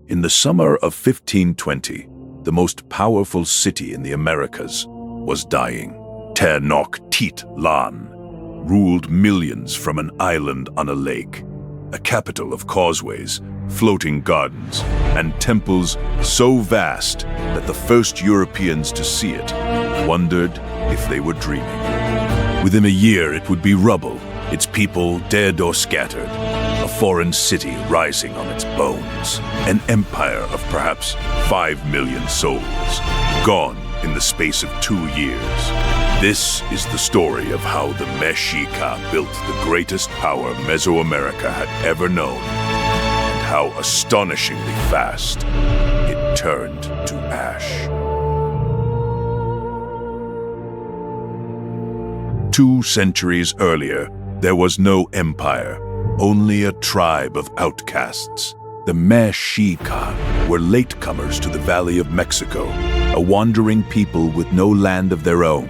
In the summer of 1520, the most powerful city in the Americas was dying. Tenochtitlan ruled millions from an island on a lake, a capital of causeways, floating gardens, and temples so vast that the first Europeans to see it wondered if they were dreaming. Within a year, it would be rubble, its people dead or scattered, a foreign city rising on its bones, an empire of perhaps 5 million souls, gone in the space of 2 years. This is the story of how the Mexica built the greatest power Mesoamerica had ever known, and how astonishingly fast it turned to ash. 2 centuries earlier, there was no empire, only a tribe of outcasts. The Mexica were latecomers to the Valley of Mexico, a wandering people with no land of their own,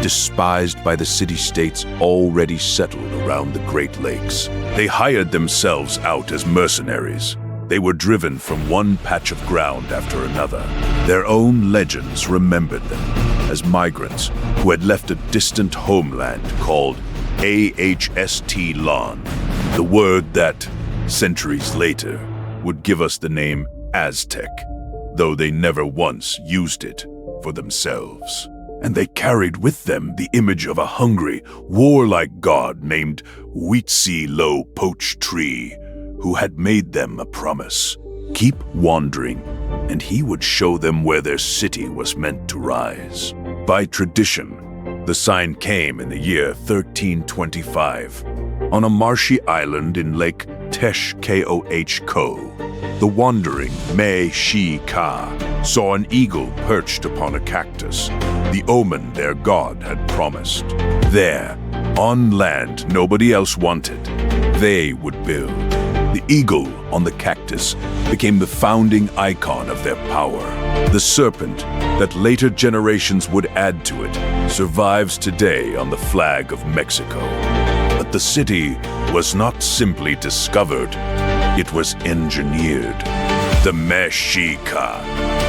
despised by the city-states already settled around the Great Lakes. They hired themselves out as mercenaries. They were driven from one patch of ground after another. Their own legends remembered them as migrants who had left a distant homeland called Aztlan, the word that, centuries later, would give us the name Aztec, though they never once used it for themselves. And they carried with them the image of a hungry, warlike god named Huitzilopochtli, who had made them a promise: keep wandering, and he would show them where their city was meant to rise. By tradition, the sign came in the year 1325. On a marshy island in Lake Tlaxcala, the wandering Mexica saw an eagle perched upon a cactus, the omen their god had promised. There, on land nobody else wanted, they would build. The eagle on the cactus became the founding icon of their power. The serpent that later generations would add to it survives today on the flag of Mexico. But the city was not simply discovered, it was engineered. The Mexica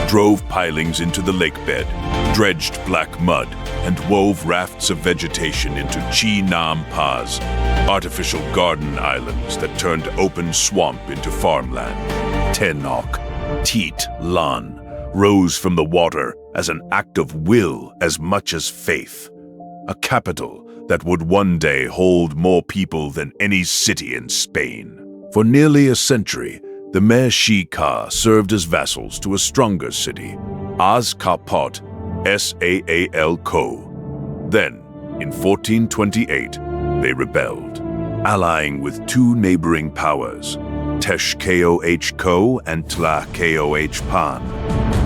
drove pilings into the lakebed, dredged black mud, and wove rafts of vegetation into chinampas, artificial garden islands that turned open swamp into farmland. Tenochtitlan rose from the water as an act of will as much as faith, a capital that would one day hold more people than any city in Spain. For nearly a century, the Mexica served as vassals to a stronger city, Azcapotzalco. Then, in 1428, they rebelled, allying with 2 neighboring powers, Texcoco and Tlaxcala.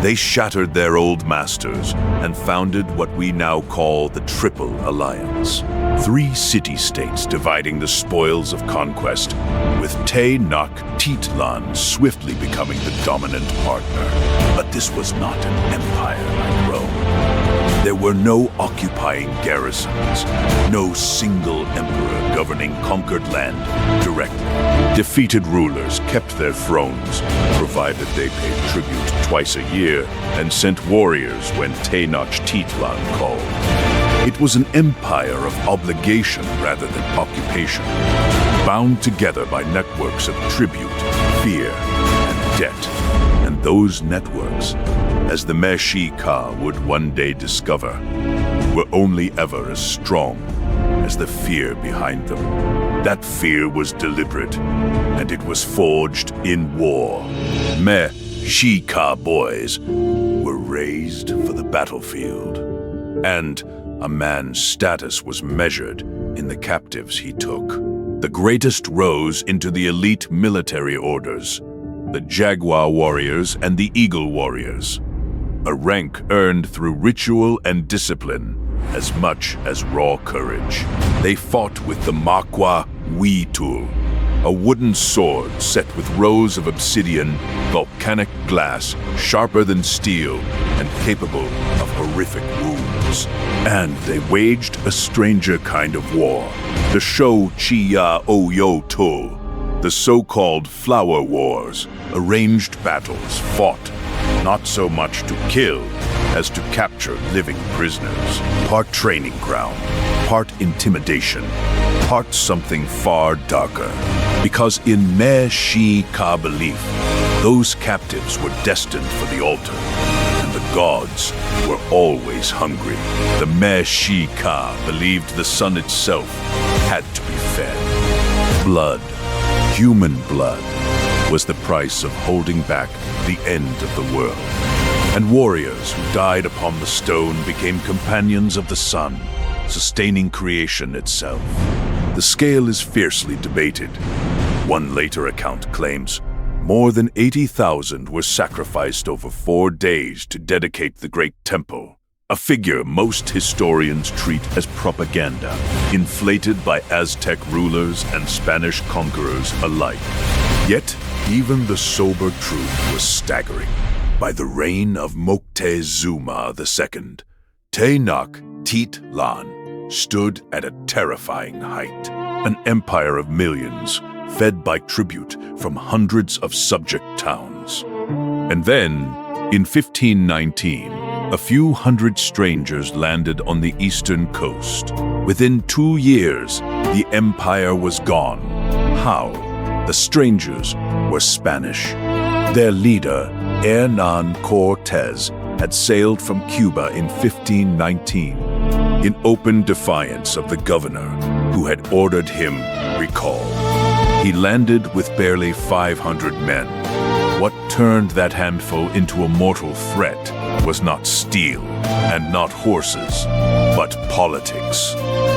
They shattered their old masters and founded what we now call the Triple Alliance. 3 city-states dividing the spoils of conquest, with Tenochtitlan swiftly becoming the dominant partner. But this was not an empire like Rome. There were no occupying garrisons, no single emperor governing conquered land directly. Defeated rulers kept their thrones, provided they paid tribute twice a year and sent warriors when Tenochtitlan called. It was an empire of obligation rather than occupation, bound together by networks of tribute, fear, and debt. And those networks, as the Mexica would one day discover, were only ever as strong as the fear behind them. That fear was deliberate, and it was forged in war. Mexica boys were raised for the battlefield, and a man's status was measured in the captives he took. The greatest rose into the elite military orders, the Jaguar warriors and the Eagle warriors, a rank earned through ritual and discipline as much as raw courage. They fought with the Cuauhtemoc, a wooden sword set with rows of obsidian, volcanic glass, sharper than steel, and capable of horrific wounds. And they waged a stranger kind of war, the Cuauhtemoc, The so-called Flower Wars, arranged battles fought not so much to kill as to capture living prisoners. Part training ground, part intimidation, part something far darker. Because in Me-Shi-Ka belief, those captives were destined for the altar, and the gods were always hungry. The Me-Shi-Ka believed the sun itself had to be fed. Blood, human blood, was the price of holding back the end of the world. And warriors who died upon the stone became companions of the sun, sustaining creation itself. The scale is fiercely debated. One later account claims more than 80,000 were sacrificed over 4 days to dedicate the great temple, a figure most historians treat as propaganda, inflated by Aztec rulers and Spanish conquerors alike. Yet, even the sober truth was staggering. By the reign of Moctezuma II, Tenochtitlan stood at a terrifying height, an empire of millions, fed by tribute from hundreds of subject towns. And then, in 1519, a few hundred strangers landed on the eastern coast. Within 2 years, the empire was gone. How? The strangers were Spanish. Their leader, Hernan Cortes, had sailed from Cuba in 1519, in open defiance of the governor, who had ordered him recalled. He landed with barely 500 men. What turned that handful into a mortal threat was not steel and not horses, but politics.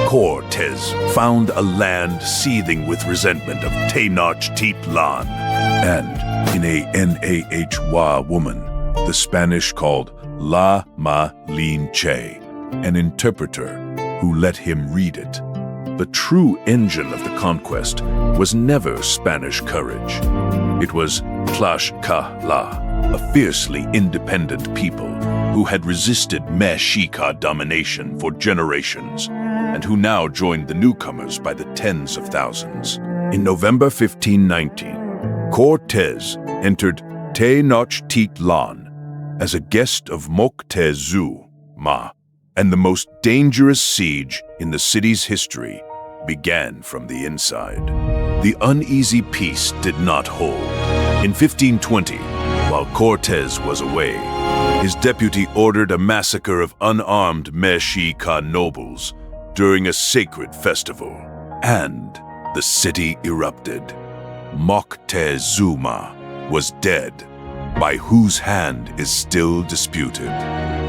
Cortes found a land seething with resentment of Tenochtitlan, and in a Nah woman, the Spanish called La Malinche, an interpreter who let him read it. The true engine of the conquest was never Spanish courage. It was Tlaxcala, a fiercely independent people who had resisted Me-Shi-Ka domination for generations and who now joined the newcomers by the tens of thousands. In November 1519, Cortes entered Tenochtitlan as a guest of Moctezuma, and the most dangerous siege in the city's history began from the inside. The uneasy peace did not hold. In 1520, while Cortes was away, his deputy ordered a massacre of unarmed Me-Shi-Ka nobles during a sacred festival, and the city erupted. Moctezuma was dead, by whose hand is still disputed.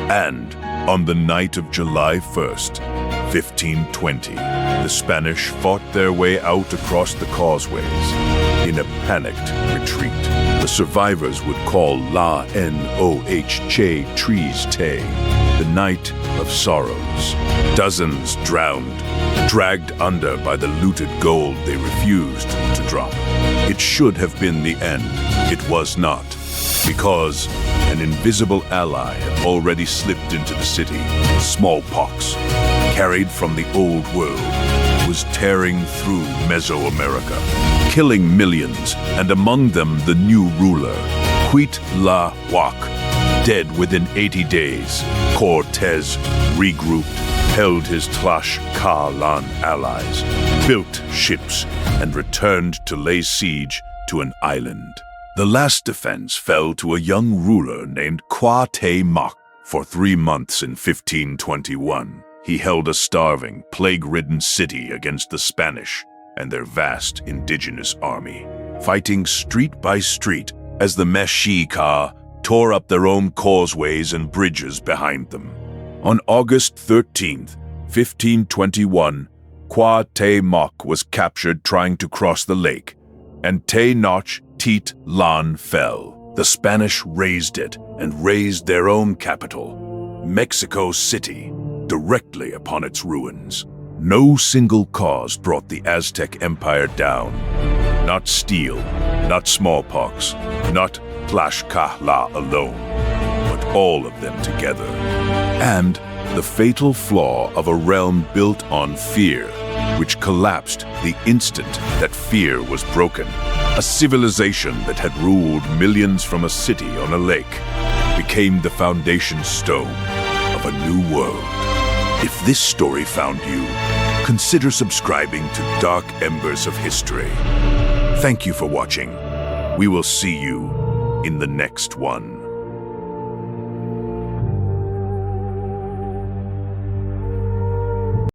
And on the night of July 1st, 1520, the Spanish fought their way out across the causeways in a panicked retreat. The survivors would call La Noche Triste, the night of sorrows. Dozens drowned, dragged under by the looted gold they refused to drop. It should have been the end. It was not, because an invisible ally had already slipped into the city. Smallpox, carried from the old world, was tearing through Mesoamerica, killing millions, and among them the new ruler, Cuauhtemoc, dead within 80 days. Cortes regrouped, held his Tlaxcalan allies, built ships, and returned to lay siege to an island. The last defense fell to a young ruler named Cuauhtemoc. For 3 months in 1521, he held a starving, plague-ridden city against the Spanish and their vast indigenous army, fighting street by street as the Me-Shi-Ka tore up their own causeways and bridges behind them. On August 13th, 1521, Cuauhtemoc was captured trying to cross the lake, and Tenochtitlan fell. The Spanish razed it and razed their own capital, Mexico City, directly upon its ruins. No single cause brought the Aztec Empire down. Not steel, not smallpox, not Tlaxcala alone, but all of them together. And the fatal flaw of a realm built on fear which collapsed the instant that fear was broken. A civilization that had ruled millions from a city on a lake became the foundation stone of a new world. If this story found you, consider subscribing to Dark Embers of History. Thank you for watching. We will see you in the next one.